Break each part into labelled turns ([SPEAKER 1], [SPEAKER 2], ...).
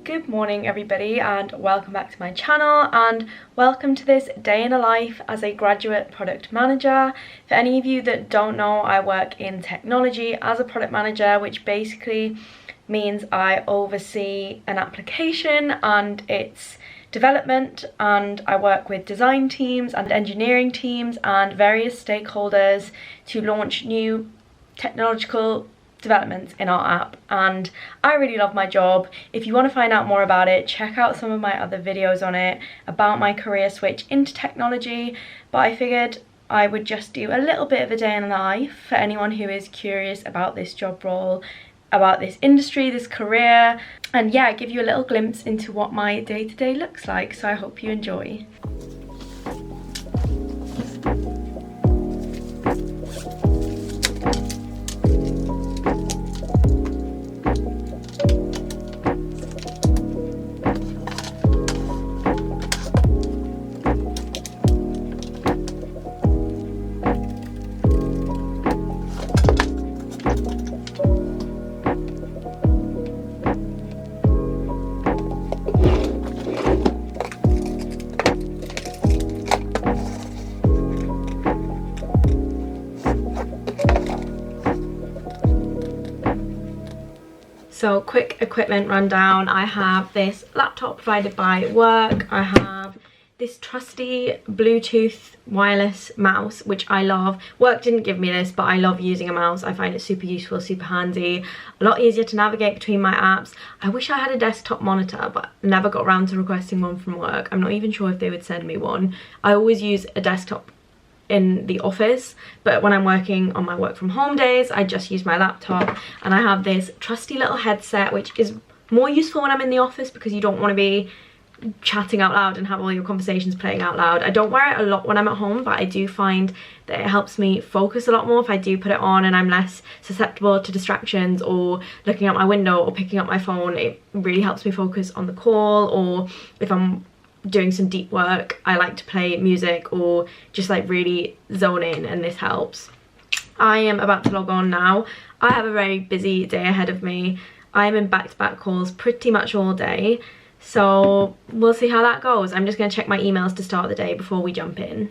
[SPEAKER 1] Good morning everybody, and welcome back to my channel, and welcome to this day in a life as a graduate product manager. For any of you that don't know, I work in technology as a product manager, which basically means I oversee an application and its development, and I work with design teams and engineering teams and various stakeholders to launch new technological developments in our app, and I really love my job. If you want to find out more about it, check out some of my other videos on it about my career switch into technology, but I figured I would just do a little bit of a day in life for anyone who is curious about this job role, about this industry, this career, and yeah, give you a little glimpse into what my day-to-day looks like. So I hope you enjoy. So quick equipment rundown. I have this laptop provided by work. I have this trusty Bluetooth wireless mouse, which I love. Work didn't give me this, but I love using a mouse. I find it super useful, super handy, a lot easier to navigate between my apps. I wish I had a desktop monitor, but never got around to requesting one from work. I'm not even sure if they would send me one. I always use a desktop in the office, but when I'm working on my work from home days, I just use my laptop. And I have this trusty little headset, which is more useful when I'm in the office because you don't want to be chatting out loud and have all your conversations playing out loud. I don't wear it a lot when I'm at home, but I do find that it helps me focus a lot more if I do put it on, and I'm less susceptible to distractions or looking out my window or picking up my phone. It really helps me focus on the call, or if I'm doing some deep work, I like to play music or just like really zone in, and this helps. I am about to log on now. I have a very busy day ahead of me. I am in back-to-back calls pretty much all day, so we'll see how that goes. I'm just going to check my emails to start the day before we jump in.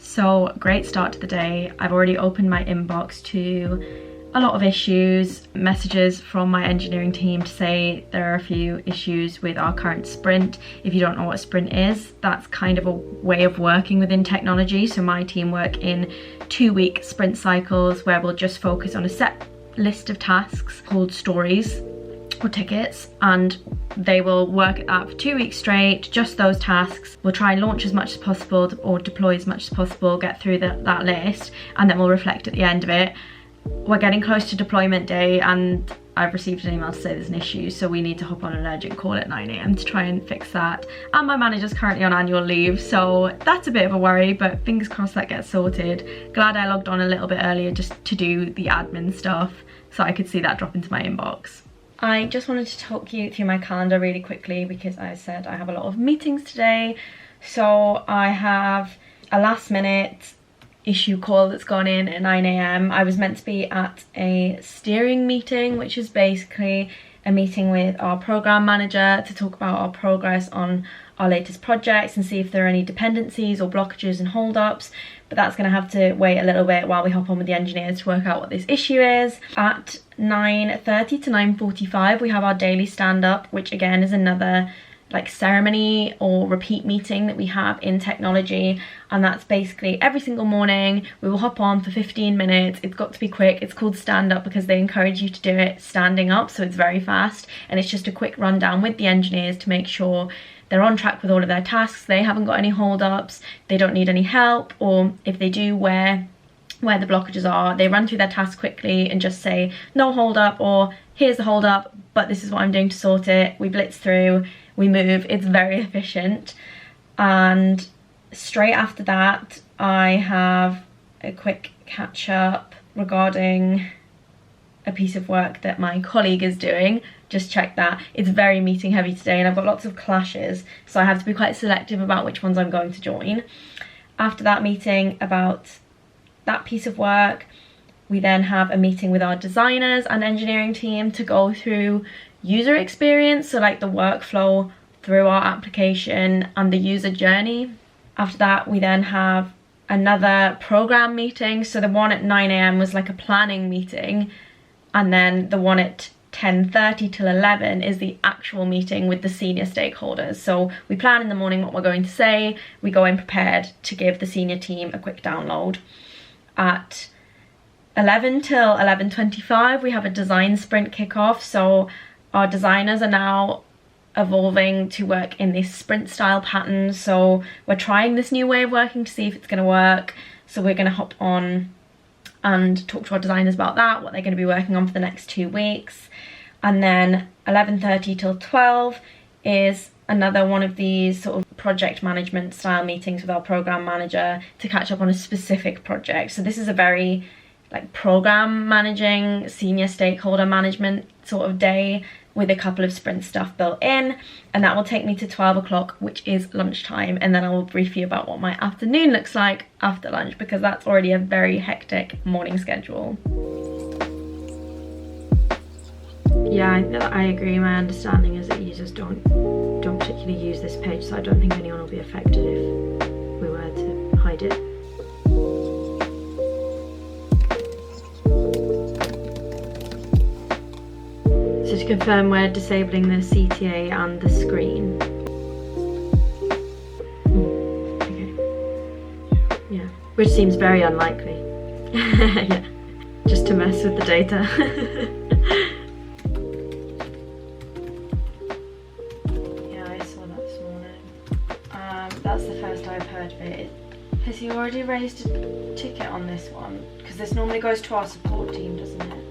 [SPEAKER 1] So great start to the day. I've already opened my inbox to a lot of issues, messages from my engineering team to say there are a few issues with our current sprint. If you don't know what a sprint is, that's kind of a way of working within technology. So my team work in 2-week sprint cycles where we'll just focus on a set list of tasks called stories or tickets, and they will work at that for 2 weeks straight, just those tasks. We'll try and launch as much as possible or deploy as much as possible, get through that list, and then we'll reflect at the end of it. We're getting close to deployment day, and I've received an email to say there's an issue, so we need to hop on an urgent call at 9 AM to try and fix that. And my manager's currently on annual leave, so that's a bit of a worry, but fingers crossed that gets sorted. Glad I logged on a little bit earlier just to do the admin stuff so I could see that drop into my inbox. I just wanted to talk you through my calendar really quickly because I said I have a lot of meetings today. So I have a last minute issue call that's gone in at 9 AM. I was meant to be at a steering meeting, which is basically a meeting with our program manager to talk about our progress on our latest projects and see if there are any dependencies or blockages and holdups. But that's going to have to wait a little bit while we hop on with the engineers to work out what this issue is. At 9:30 to 9:45 we have our daily stand-up, which again is another like ceremony or repeat meeting that we have in technology, and that's basically every single morning we will hop on for 15 minutes. It's got to be quick. It's called stand up because they encourage you to do it standing up, so it's very fast, and it's just a quick rundown with the engineers to make sure they're on track with all of their tasks, they haven't got any hold-ups, they don't need any help, or if they do, where the blockages are. They run through their tasks quickly and just say no hold up, or here's the hold up, but this is what I'm doing to sort it. We blitz through, we move. It's very efficient. And straight after that I have a quick catch up regarding a piece of work that my colleague is doing. Just check that. It's very meeting heavy today and I've got lots of clashes, so I have to be quite selective about which ones I'm going to join. After that meeting about that piece of work, we then have a meeting with our designers and engineering team to go through user experience, so like the workflow through our application and the user journey. After that we then have another program meeting, so the one at 9 AM was like a planning meeting, and then the one at 10:30 till 11 is the actual meeting with the senior stakeholders. So we plan in the morning what we're going to say, we go in prepared to give the senior team a quick download. At 11 till 11:25 we have a design sprint kickoff, so our designers are now evolving to work in this sprint style pattern, so we're trying this new way of working to see if it's going to work. So we're going to hop on and talk to our designers about that, what they're going to be working on for the next 2 weeks. And then 11:30 till 12 is another one of these sort of project management style meetings with our program manager to catch up on a specific project. So this is a very like program managing, senior stakeholder management sort of day with a couple of sprint stuff built in, and that will take me to 12 o'clock, which is lunchtime, and then I will brief you about what my afternoon looks like after lunch, because that's already a very hectic morning schedule. Yeah, I agree. My understanding is that users don't particularly use this page, so I don't think anyone will be affected if we were to hide it. So to confirm, we're disabling the CTA and the screen. Okay. Yeah, which seems very unlikely. Yeah, just to mess with the data. That's the first I've heard of it. Has he already raised a ticket on this one? Because this normally goes to our support team, doesn't it?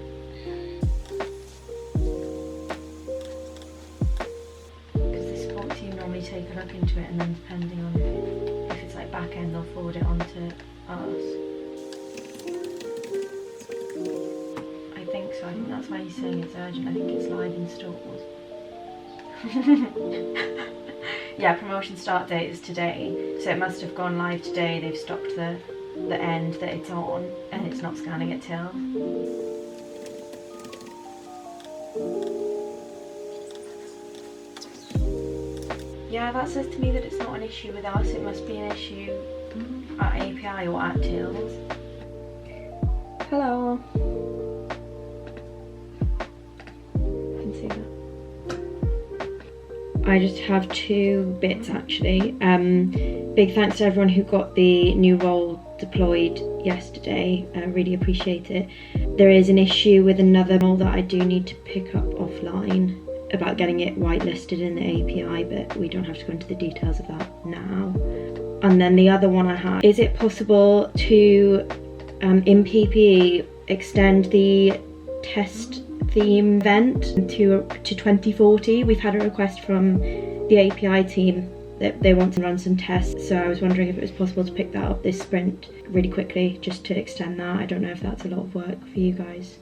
[SPEAKER 1] Because the support team normally take a look into it, and then depending on if it's like back end, they'll forward it on to us. I think so. I think that's why he's saying it's urgent. I think it's live installed. Yeah, promotion start date is today, so it must have gone live today. They've stopped the end that it's on, and it's not scanning it till. Yeah, that says to me that it's not an issue with us, it must be an issue at API or at Tills. Hello. I can see that. I just have two bits actually. Big thanks to everyone who got the new role deployed yesterday. I really appreciate it. There is an issue with another role that I do need to pick up offline about getting it whitelisted in the API, but we don't have to go into the details of that now. And then the other one I have, is it possible to, in PPE, extend the test theme event to 2040. We've had a request from the API team that they want to run some tests, so I was wondering if it was possible to pick that up this sprint really quickly, just to extend that. I don't know if that's a lot of work for you guys.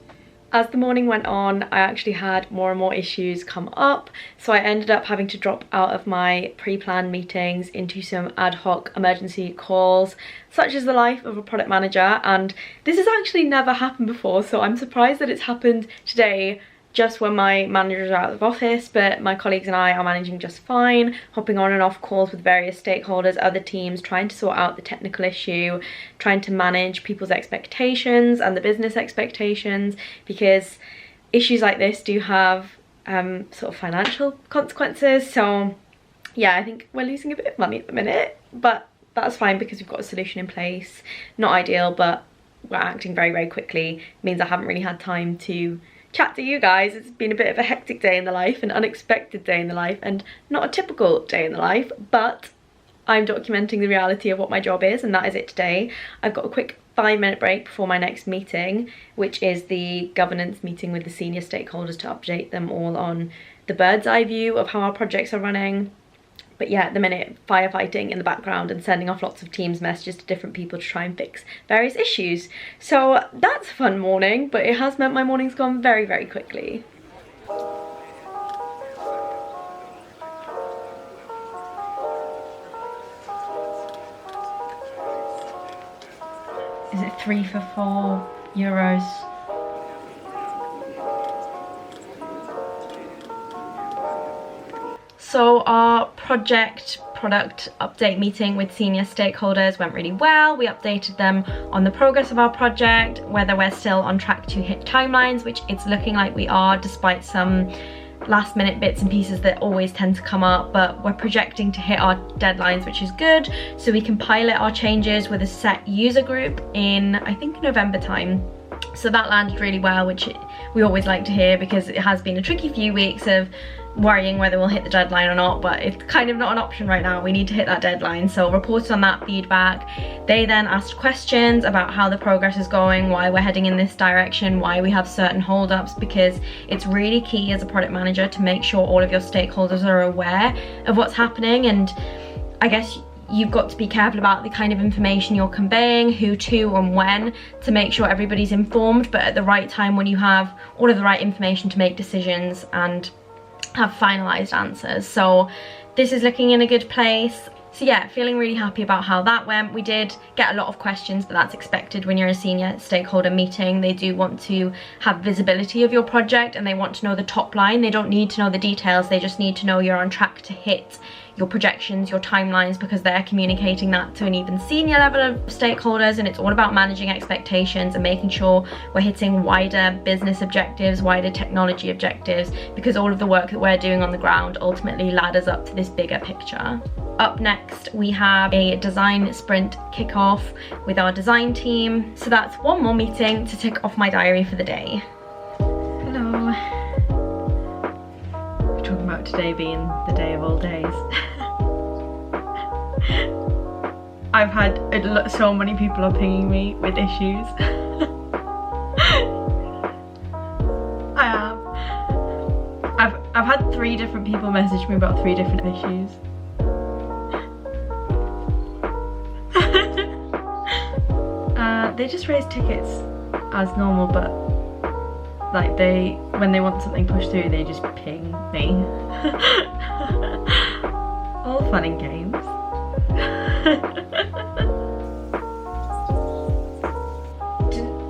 [SPEAKER 1] As the morning went on, I actually had more and more issues come up, so I ended up having to drop out of my pre-planned meetings into some ad hoc emergency calls, such as the life of a product manager, and this has actually never happened before, so I'm surprised that it's happened today just when my manager is out of office, but my colleagues and I are managing just fine, hopping on and off calls with various stakeholders, other teams, trying to sort out the technical issue, trying to manage people's expectations and the business expectations, because issues like this do have sort of financial consequences. So yeah, I think we're losing a bit of money at the minute, but that's fine because we've got a solution in place. Not ideal, but we're acting very, very quickly. It means I haven't really had time to chat to you guys. It's been a bit of a hectic day in the life, an unexpected day in the life, and not a typical day in the life, but I'm documenting the reality of what my job is, and that is it today. I've got a quick 5-minute break before my next meeting, which is the governance meeting with the senior stakeholders to update them all on the bird's eye view of how our projects are running. But yeah, at the minute, firefighting in the background and sending off lots of Teams messages to different people to try and fix various issues. So that's a fun morning, but it has meant my morning's gone very, very quickly. Is it 3 for €4? So our product update meeting with senior stakeholders went really well. We updated them on the progress of our project, whether we're still on track to hit timelines, which it's looking like we are, despite some last minute bits and pieces that always tend to come up, but we're projecting to hit our deadlines, which is good, so we can pilot our changes with a set user group in, I think, November time. So that landed really well, which we always like to hear, because it has been a tricky few weeks of worrying whether we'll hit the deadline or not, but it's kind of not an option right now. We need to hit that deadline. So reported on that feedback. They then asked questions about how the progress is going, why we're heading in this direction, why we have certain holdups, because it's really key as a product manager to make sure all of your stakeholders are aware of what's happening. And I guess you've got to be careful about the kind of information you're conveying, who to and when, to make sure everybody's informed, but at the right time when you have all of the right information to make decisions and have finalized answers. So this is looking in a good place. So yeah, feeling really happy about how that went. We did get a lot of questions, but that's expected when you're a senior stakeholder meeting. They do want to have visibility of your project and they want to know the top line. They don't need to know the details, they just need to know you're on track to hit your projections, your timelines, because they're communicating that to an even senior level of stakeholders. And it's all about managing expectations and making sure we're hitting wider business objectives, wider technology objectives, because all of the work that we're doing on the ground ultimately ladders up to this bigger picture. Up next, we have a design sprint kickoff with our design team. So that's one more meeting to tick off my diary for the day. Hello. We're talking about today being the day of all days. I've had so many people are pinging me with issues. I have. I've had 3 different people message me about 3 different issues. They just raise tickets as normal, but like when they want something pushed through, they just ping me. All fun and games.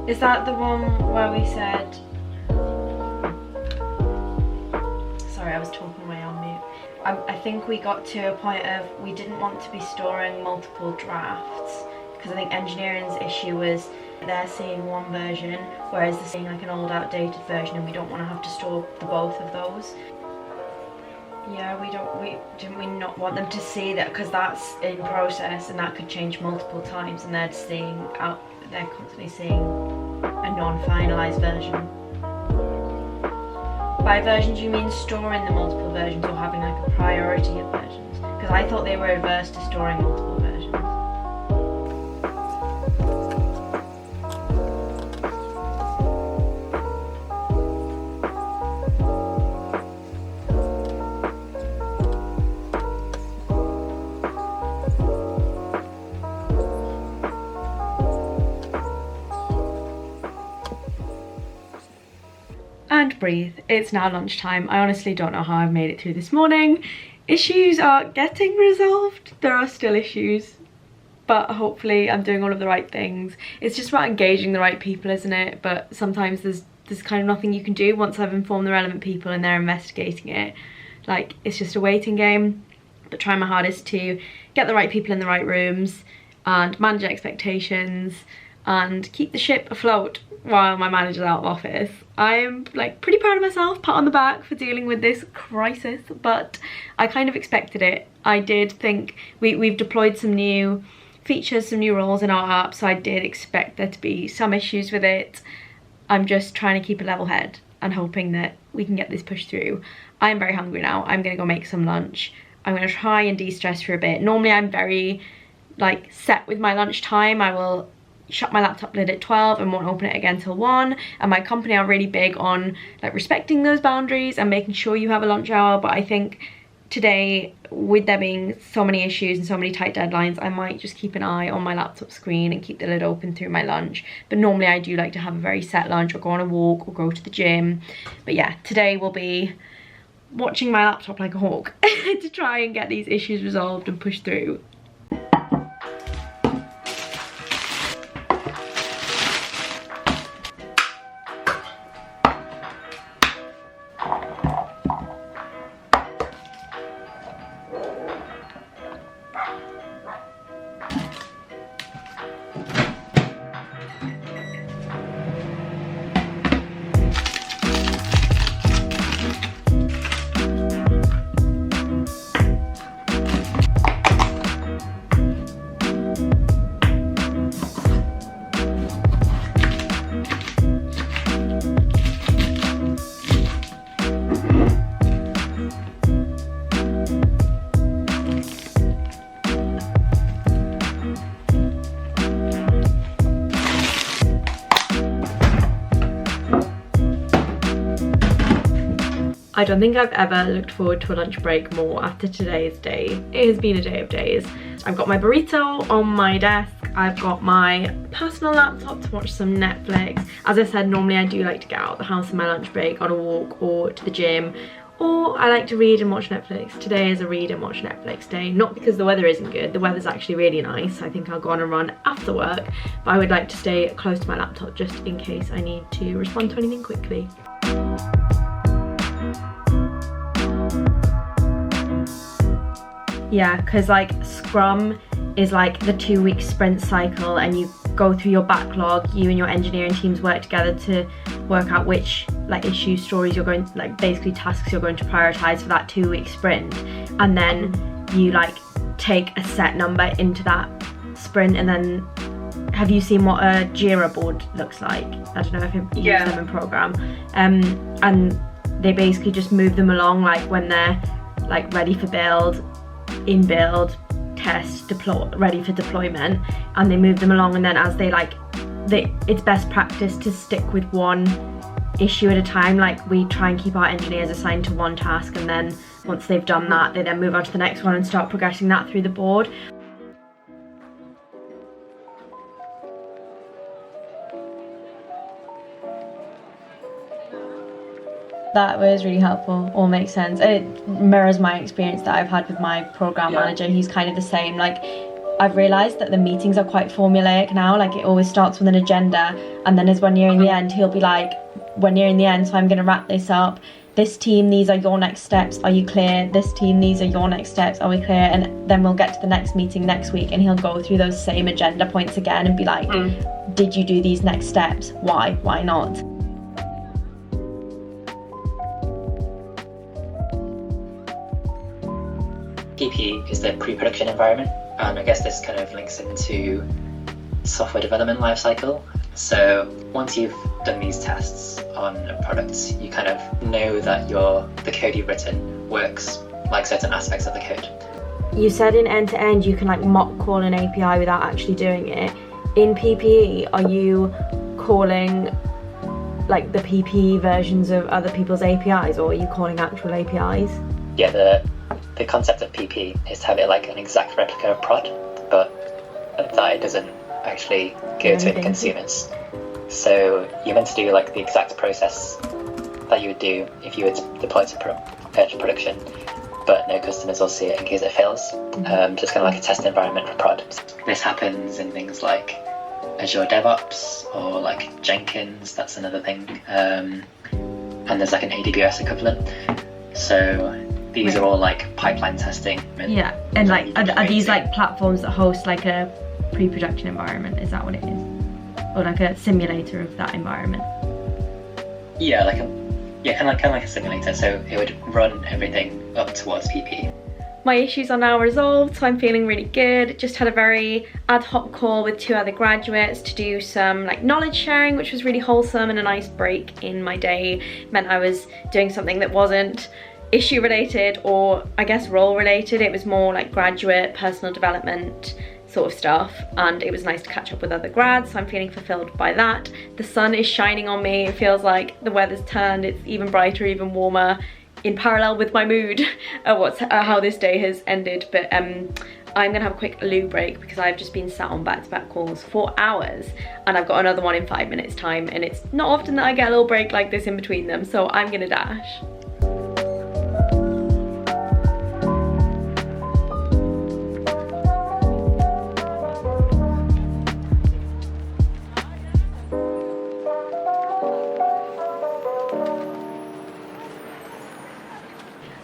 [SPEAKER 1] Is that the one where we said... Sorry, I was talking way on mute. I think we got to a point of we didn't want to be storing multiple drafts, because I think engineering's issue was they're seeing one version, whereas they're seeing like an old outdated version, and we don't want to have to store the both of those. Yeah, didn't we not want them to see that, because that's in process and that could change multiple times, and they're constantly seeing a non-finalized version. By versions you mean storing the multiple versions or having like a priority of versions? Because I thought they were averse to storing multiple versions. And breathe. It's now lunchtime. I honestly don't know how I've made it through this morning. Issues are getting resolved. There are still issues, but hopefully I'm doing all of the right things. It's just about engaging the right people, isn't it? But sometimes there's kind of nothing you can do once I've informed the relevant people and they're investigating it. Like, it's just a waiting game. But trying my hardest to get the right people in the right rooms and manage expectations and keep the ship afloat while my manager's out of office. I'm like pretty proud of myself, pat on the back for dealing with this crisis, but I kind of expected it. I did think we've deployed some new features, some new roles in our app, so I did expect there to be some issues with it. I'm just trying to keep a level head and hoping that we can get this pushed through. I'm very hungry now. I'm gonna go make some lunch. I'm gonna try and de-stress for a bit. Normally I'm very like set with my lunch time. I will shut my laptop lid at 12 and won't open it again till 1, and my company are really big on like respecting those boundaries and making sure you have a lunch hour. But I think today, with there being so many issues and so many tight deadlines, I might just keep an eye on my laptop screen and keep the lid open through my lunch. But normally I do like to have a very set lunch or go on a walk or go to the gym. But yeah, today will be watching my laptop like a hawk to try and get these issues resolved and pushed through. I don't think I've ever looked forward to a lunch break more after today's day. It has been a day of days. I've got my burrito on my desk. I've got my personal laptop to watch some Netflix. As I said, normally I do like to get out of the house on my lunch break on a walk or to the gym, or I like to read and watch Netflix. Today is a read and watch Netflix day, not because the weather isn't good. The weather's actually really nice. I think I'll go on a run after work, but I would like to stay close to my laptop just in case I need to respond to anything quickly. Yeah, because like Scrum is like the 2-week sprint cycle, and you go through your backlog. You and your engineering teams work together to work out which like issue stories you're going, like basically tasks you're going to prioritize for that 2-week sprint, and then you like take a set number into that sprint. And then have you seen what a Jira board looks like? I don't know if you use them in program, and they basically just move them along, like when they're like ready for build, in build, test, deploy, ready for deployment, and they move them along. And then as it's best practice to stick with one issue at a time. Like we try and keep our engineers assigned to one task, and then once they've done that, they then move on to the next one and start progressing that through the board. That was really helpful, all makes sense. It mirrors my experience that I've had with my program manager. He's kind of the same. Like, I've realised that the meetings are quite formulaic now. Like, it always starts with an agenda, and then as we're nearing the end, he'll be like, we're nearing the end, so I'm going to wrap this up. This team, these are your next steps. Are you clear? This team, these are your next steps. Are we clear? And then we'll get to the next meeting next week, and he'll go through those same agenda points again and be like, did you do these next steps? Why? Why not?
[SPEAKER 2] PP is the pre-production environment, and I guess this kind of links into software development lifecycle. So once you've done these tests on a product, you kind of know that the code you've written works like certain aspects of the code.
[SPEAKER 1] You said in end-to-end you can like mock call an API without actually doing it. In PPE, are you calling like the PPE versions of other people's APIs, or are you calling actual APIs?
[SPEAKER 2] Yeah, the concept of PP is to have it like an exact replica of prod, but that it doesn't actually go to any consumers. So you're meant to do like the exact process that you would do if you were to deploy to production, but no customers will see it in case it fails. Just kind of like a test environment for prod. This happens in things like Azure DevOps or like Jenkins, that's another thing. And there's like an AWS equivalent. So these are all like pipeline testing.
[SPEAKER 1] Yeah, and like are these like platforms that host like a pre-production environment? Is that what it is, or like a simulator of that environment?
[SPEAKER 2] Yeah, kind of like a simulator. So it would run everything up towards PP.
[SPEAKER 1] My issues are now resolved, so I'm feeling really good. Just had a very ad hoc call with 2 other graduates to do some like knowledge sharing, which was really wholesome and a nice break in my day. It meant I was doing something that wasn't issue related or I guess role related. It was more like graduate personal development sort of stuff, and it was nice to catch up with other grads, so I'm feeling fulfilled by that. The sun is shining on me. It feels like the weather's turned. It's even brighter, even warmer, in parallel with my mood how this day has ended. But I'm gonna have a quick loo break because I've just been sat on back-to-back calls for hours, and I've got another one in 5 minutes time, and it's not often that I get a little break like this in between them, so I'm gonna dash.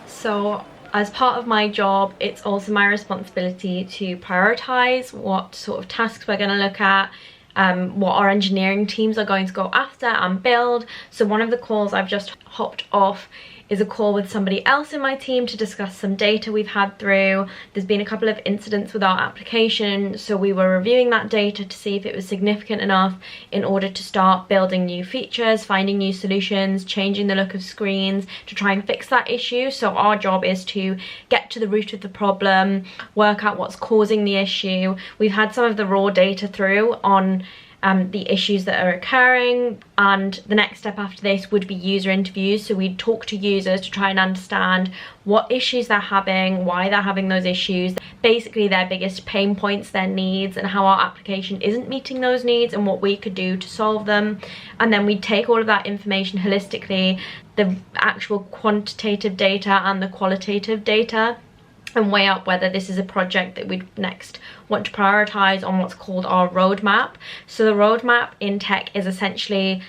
[SPEAKER 1] So as part of my job, it's also my responsibility to prioritize what sort of tasks we're going to look at, what our engineering teams are going to go after and build. So one of the calls I've just hopped off is a call with somebody else in my team to discuss some data we've had through. There's been a couple of incidents with our application, so we were reviewing that data to see if it was significant enough in order to start building new features, finding new solutions, changing the look of screens to try and fix that issue. So our job is to get to the root of the problem, work out what's causing the issue. We've had some of the raw data through on the issues that are occurring. And the next step after this would be user interviews. So we'd talk to users to try and understand what issues they're having, why they're having those issues, basically their biggest pain points, their needs, and how our application isn't meeting those needs and what we could do to solve them. And then we'd take all of that information holistically, the actual quantitative data and the qualitative data, and weigh up whether this is a project that we'd next want to prioritize on what's called our roadmap. So the roadmap in tech is essentially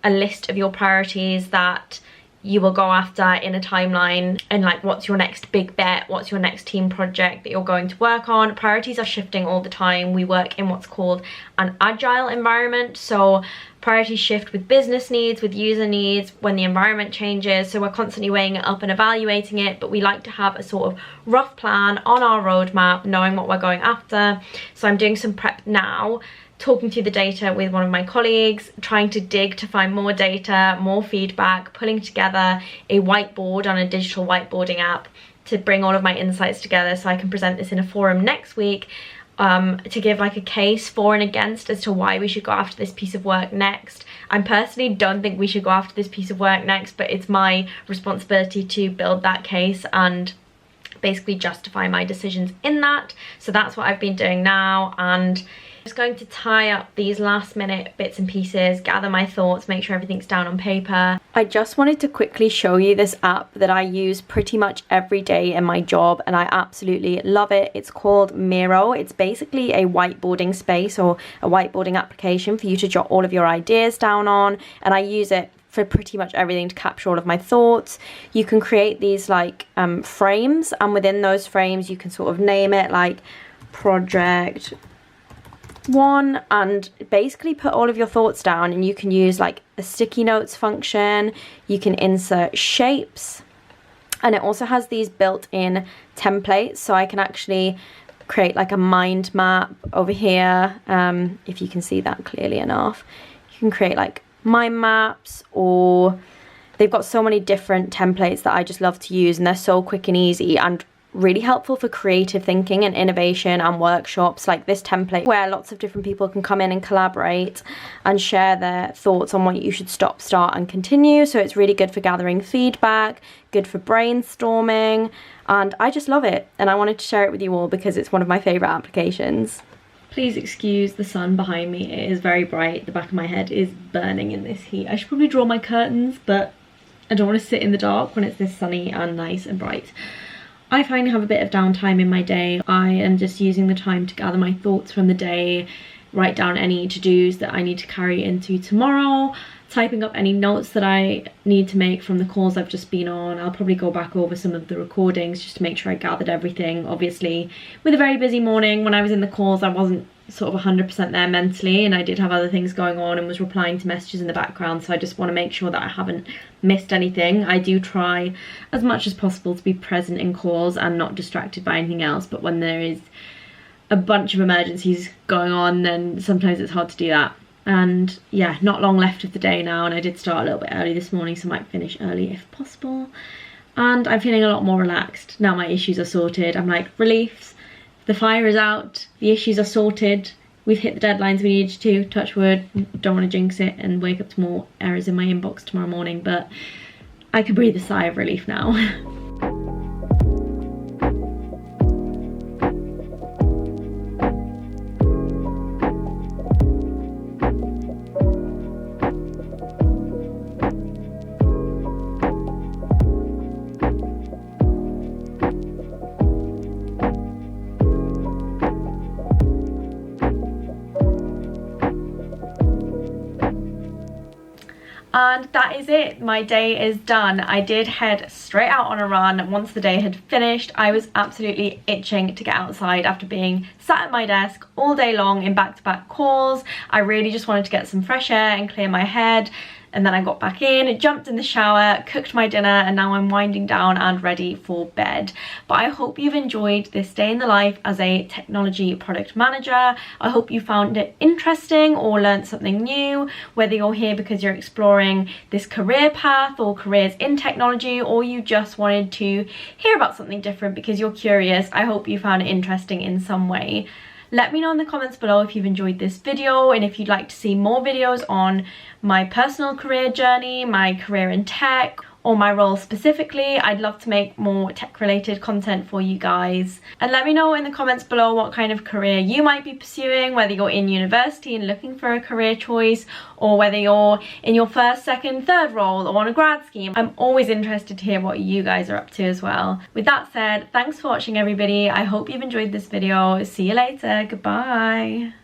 [SPEAKER 1] a list of your priorities that you will go after in a timeline, and like what's your next big bet, what's your next team project that you're going to work on. Priorities are shifting all the time. We work in what's called an agile environment, so priorities shift with business needs, with user needs, when the environment changes. So we're constantly weighing it up and evaluating it, but we like to have a sort of rough plan on our roadmap, knowing what we're going after. So I'm doing some prep now, talking through the data with one of my colleagues, trying to dig to find more data, more feedback, pulling together a whiteboard on a digital whiteboarding app to bring all of my insights together so I can present this in a forum next week, to give like a case for and against as to why we should go after this piece of work next. I personally don't think we should go after this piece of work next, but it's my responsibility to build that case and basically justify my decisions in that. So that's what I've been doing now, and I'm just going to tie up these last minute bits and pieces, gather my thoughts, make sure everything's down on paper. I just wanted to quickly show you this app that I use pretty much every day in my job, and I absolutely love it. It's called Miro. It's basically a whiteboarding space or a whiteboarding application for you to jot all of your ideas down on, and I use it for pretty much everything to capture all of my thoughts. You can create these like frames, and within those frames you can sort of name it like project 1 and basically put all of your thoughts down. And you can use like a sticky notes function, you can insert shapes, and it also has these built-in templates, so I can actually create like a mind map over here. If you can see that clearly enough, you can create like mind maps, or they've got so many different templates that I just love to use, and they're so quick and easy and really helpful for creative thinking and innovation and workshops like this template, where lots of different people can come in and collaborate and share their thoughts on what you should stop, start and continue. So it's really good for gathering feedback, good for brainstorming, and I just love it, and I wanted to share it with you all because it's one of my favorite applications. Please excuse the sun behind me, it is very bright. The back of my head is burning in this heat. I should probably draw my curtains, but I don't want to sit in the dark when it's this sunny and nice and bright. I finally have a bit of downtime in my day. I am just using the time to gather my thoughts from the day, write down any to-dos that I need to carry into tomorrow, typing up any notes that I need to make from the calls I've just been on. I'll probably go back over some of the recordings just to make sure I gathered everything. Obviously, with a very busy morning, when I was in the calls, I wasn't sort of 100% there mentally, and I did have other things going on and was replying to messages in the background, so I just want to make sure that I haven't missed anything. I do try as much as possible to be present in calls and not distracted by anything else, but when there is a bunch of emergencies going on, then sometimes it's hard to do that. And yeah, not long left of the day now, and I did start a little bit early this morning, so I might finish early if possible. And I'm feeling a lot more relaxed now my issues are sorted. I'm like, reliefs, the fire is out, the issues are sorted, we've hit the deadlines we needed to, touch wood, don't want to jinx it and wake up to more errors in my inbox tomorrow morning, but I can breathe a sigh of relief now. And that is it, my day is done. I did head straight out on a run once the day had finished. I was absolutely itching to get outside after being sat at my desk all day long in back-to-back calls. I really just wanted to get some fresh air and clear my head. And then I got back in, jumped in the shower, cooked my dinner, and now I'm winding down and ready for bed. But I hope you've enjoyed this day in the life as a technology product manager. I hope you found it interesting or learned something new, whether you're here because you're exploring this career path or careers in technology, or you just wanted to hear about something different because you're curious. I hope you found it interesting in some way. Let me know in the comments below if you've enjoyed this video and if you'd like to see more videos on my personal career journey, my career in tech, or my role specifically. I'd love to make more tech related content for you guys. And let me know in the comments below what kind of career you might be pursuing, whether you're in university and looking for a career choice, or whether you're in your first, second, third role or on a grad scheme. I'm always interested to hear what you guys are up to as well. With that said, thanks for watching everybody. I hope you've enjoyed this video. See you later. Goodbye.